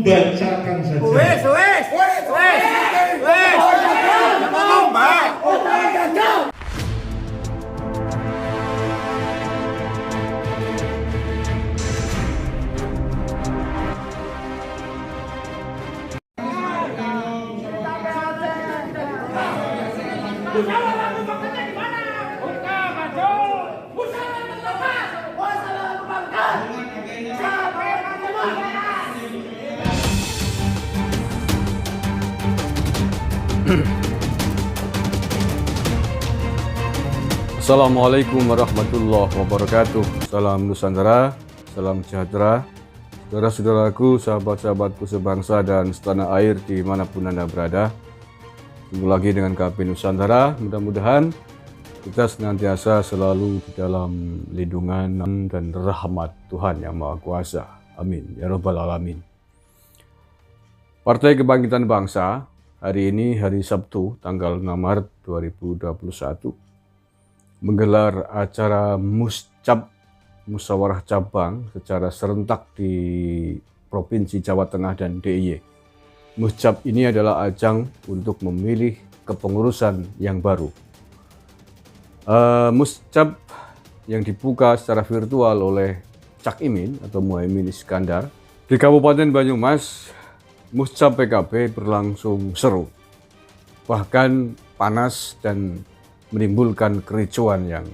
bacakan saja. Wes. Ngomong, Mbak. Assalamualaikum warahmatullahi wabarakatuh. Salam Nusantara, salam sejahtera. Saudara-saudaraku, sahabat-sahabatku sebangsa dan setanah air dimanapun Anda berada. Ketemu lagi dengan KP Nusantara. Mudah-mudahan kita senantiasa selalu di dalam lindungan dan rahmat Tuhan Yang Maha Kuasa. Amin. Ya Rabbal Alamin. Partai Kebangkitan Bangsa, hari ini hari Sabtu, tanggal 6 Maret 2021, menggelar acara Muscab Musyawarah Cabang secara serentak di Provinsi Jawa Tengah dan DIY. Muscab ini adalah ajang untuk memilih kepengurusan yang baru. Muscab yang dibuka secara virtual oleh Cak Imin atau Muhaimin Iskandar di Kabupaten Banyumas. Muscab PKB berlangsung seru, bahkan panas dan menimbulkan kericuan yang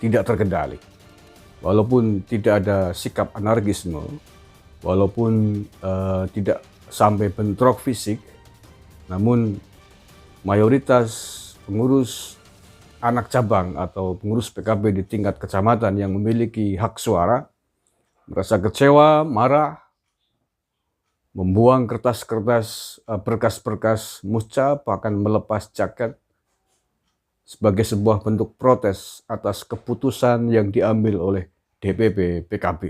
tidak terkendali. Walaupun tidak ada sikap anarkisme, walaupun tidak sampai bentrok fisik, namun mayoritas pengurus anak cabang atau pengurus PKB di tingkat kecamatan yang memiliki hak suara merasa kecewa, marah, membuang kertas-kertas berkas-berkas Muscab, bahkan melepas jaket sebagai sebuah bentuk protes atas keputusan yang diambil oleh DPP PKB.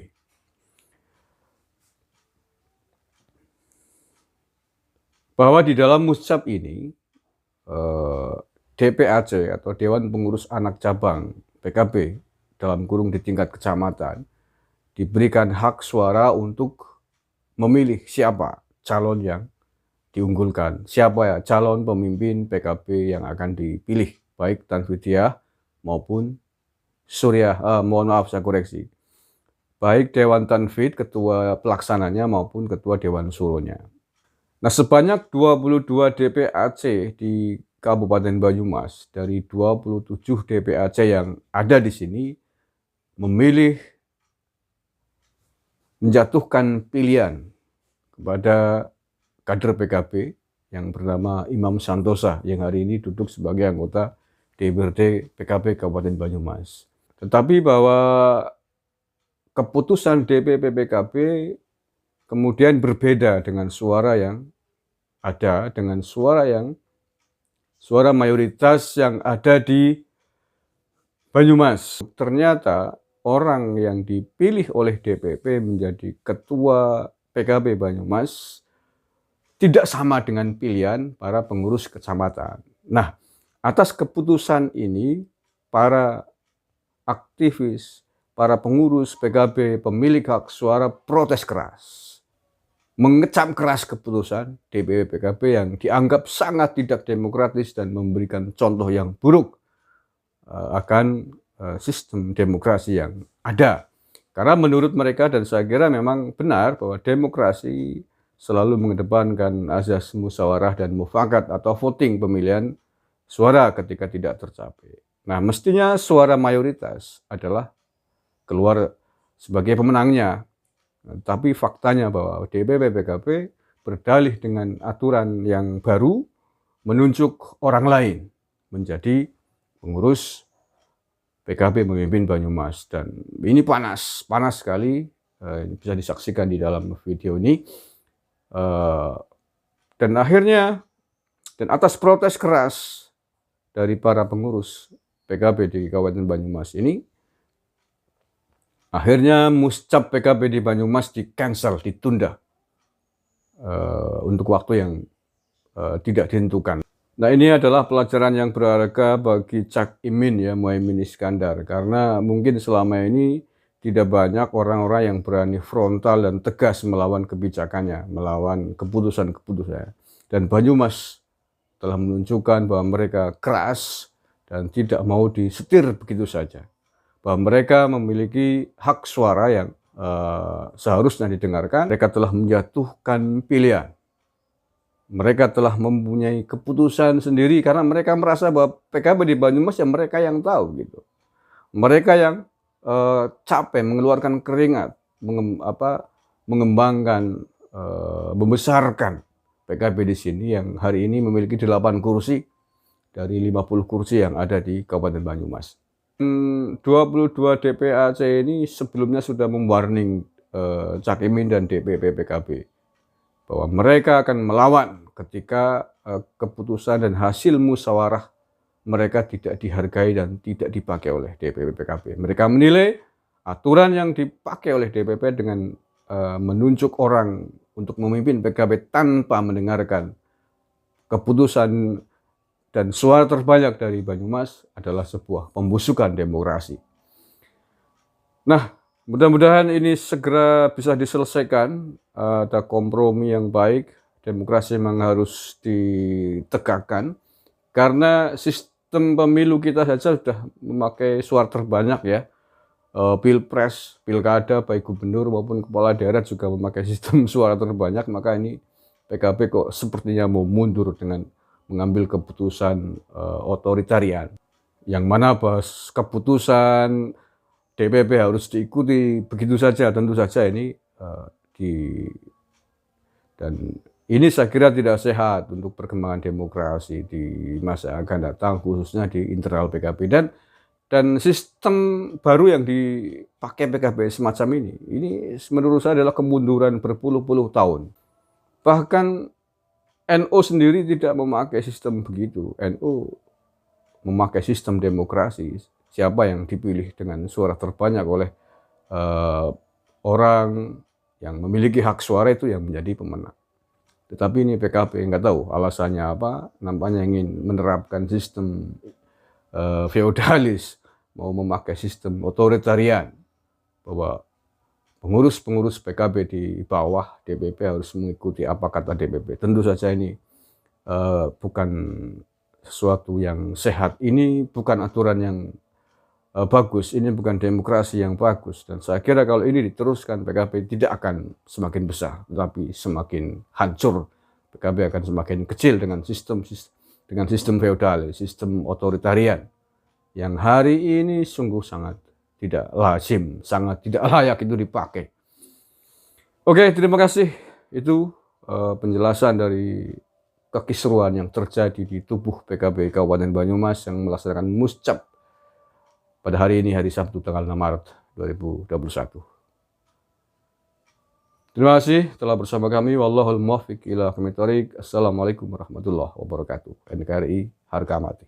Bahwa di dalam Muscab ini, DPAC atau Dewan Pengurus Anak Cabang PKB dalam kurung di tingkat kecamatan diberikan hak suara untuk memilih siapa calon yang diunggulkan, siapa ya calon pemimpin PKB yang akan dipilih, baik Tanfidiah maupun Suriah, mohon maaf saya koreksi, baik Dewan Tanfid, ketua pelaksananya maupun ketua Dewan Suronya. Nah, sebanyak 22 DPAC di Kabupaten Banyumas dari 27 DPAC yang ada di sini memilih menjatuhkan pilihan kepada kader PKB yang bernama Imam Santosa yang hari ini duduk sebagai anggota DPRD PKB Kabupaten Banyumas. Tetapi bahwa keputusan DPP PKB kemudian berbeda dengan suara yang ada, dengan suara mayoritas yang ada di Banyumas. Ternyata orang yang dipilih oleh DPP menjadi ketua PKB Banyumas tidak sama dengan pilihan para pengurus kecamatan. Nah, atas keputusan ini, para aktivis, para pengurus PKB, pemilik hak suara protes keras, mengecam keras keputusan DPP PKB yang dianggap sangat tidak demokratis dan memberikan contoh yang buruk akan sistem demokrasi yang ada. Karena menurut mereka, dan saya kira memang benar, bahwa demokrasi selalu mengedepankan azas musyawarah dan mufakat atau voting, pemilihan suara ketika tidak tercapai. Nah, mestinya suara mayoritas adalah keluar sebagai pemenangnya. Tapi faktanya bahwa DPP PKB berdalih dengan aturan yang baru, menunjuk orang lain menjadi pengurus PKB memimpin Banyumas. Dan ini panas sekali, bisa disaksikan di dalam video ini. Dan akhirnya, dan atas protes keras dari para pengurus PKB di Kabupaten Banyumas ini, akhirnya Muscab PKB di Banyumas di-cancel, ditunda untuk waktu yang tidak ditentukan. Nah, ini adalah pelajaran yang berharga bagi Cak Imin ya, Muhaimin Iskandar, karena mungkin selama ini tidak banyak orang-orang yang berani frontal dan tegas melawan kebijakannya, melawan keputusan-keputusannya. Dan Banyumas telah menunjukkan bahwa mereka keras dan tidak mau disetir begitu saja. Bahwa mereka memiliki hak suara yang seharusnya didengarkan. Mereka telah menjatuhkan pilihan. Mereka telah mempunyai keputusan sendiri karena mereka merasa bahwa PKB di Banyumas ya mereka yang tahu gitu. Mereka yang capek mengeluarkan keringat, mengembangkan, membesarkan PKB di sini yang hari ini memiliki 8 kursi dari 50 kursi yang ada di Kabupaten Banyumas. 22 DPAC ini sebelumnya sudah mewarning Cak Imin dan DPP PKB bahwa mereka akan melawan ketika keputusan dan hasil musyawarah mereka tidak dihargai dan tidak dipakai oleh DPP PKB. Mereka menilai aturan yang dipakai oleh DPP dengan menunjuk orang untuk memimpin PKB tanpa mendengarkan keputusan dan suara terbanyak dari Banyumas adalah sebuah pembusukan demokrasi. Nah, mudah-mudahan ini segera bisa diselesaikan, ada kompromi yang baik, demokrasi memang harus ditegakkan, karena sistem pemilu kita saja sudah memakai suara terbanyak ya. Pilpres, pilkada, baik gubernur maupun kepala daerah juga memakai sistem suara terbanyak, maka ini PKB kok sepertinya mau mundur dengan mengambil keputusan otoritarian. Yang mana bahas keputusan DPP harus diikuti begitu saja, tentu saja ini dan ini saya kira tidak sehat untuk perkembangan demokrasi di masa yang akan datang, khususnya di internal PKB. Dan sistem baru yang dipakai PKB semacam ini menurut saya adalah kemunduran berpuluh-puluh tahun. Bahkan NU sendiri tidak memakai sistem begitu. NU memakai sistem demokrasi. Siapa yang dipilih dengan suara terbanyak oleh orang yang memiliki hak suara itu yang menjadi pemenang. Tetapi ini PKB nggak tahu alasannya apa, nampaknya ingin menerapkan sistem feodalis, mau memakai sistem otoritarian, bahwa pengurus-pengurus PKB di bawah DPP harus mengikuti apa kata DPP. Tentu saja ini bukan sesuatu yang sehat, ini bukan aturan yang bagus, ini bukan demokrasi yang bagus. Dan saya kira kalau ini diteruskan, PKB tidak akan semakin besar, tetapi semakin hancur. PKB akan semakin kecil dengan sistem feodal, sistem otoritarian yang hari ini sungguh sangat tidak lazim, sangat tidak layak itu dipakai. Oke, terima kasih. Itu penjelasan dari kekisruan yang terjadi di tubuh PKB Kabupaten Banyumas yang melaksanakan muscap pada hari ini, hari Sabtu tanggal 6 Maret 2021. Terima kasih telah bersama kami. Wallahul muwaffiq ila aqwamit thoriq. Assalamualaikum warahmatullahi wabarakatuh. NKRI harga mati.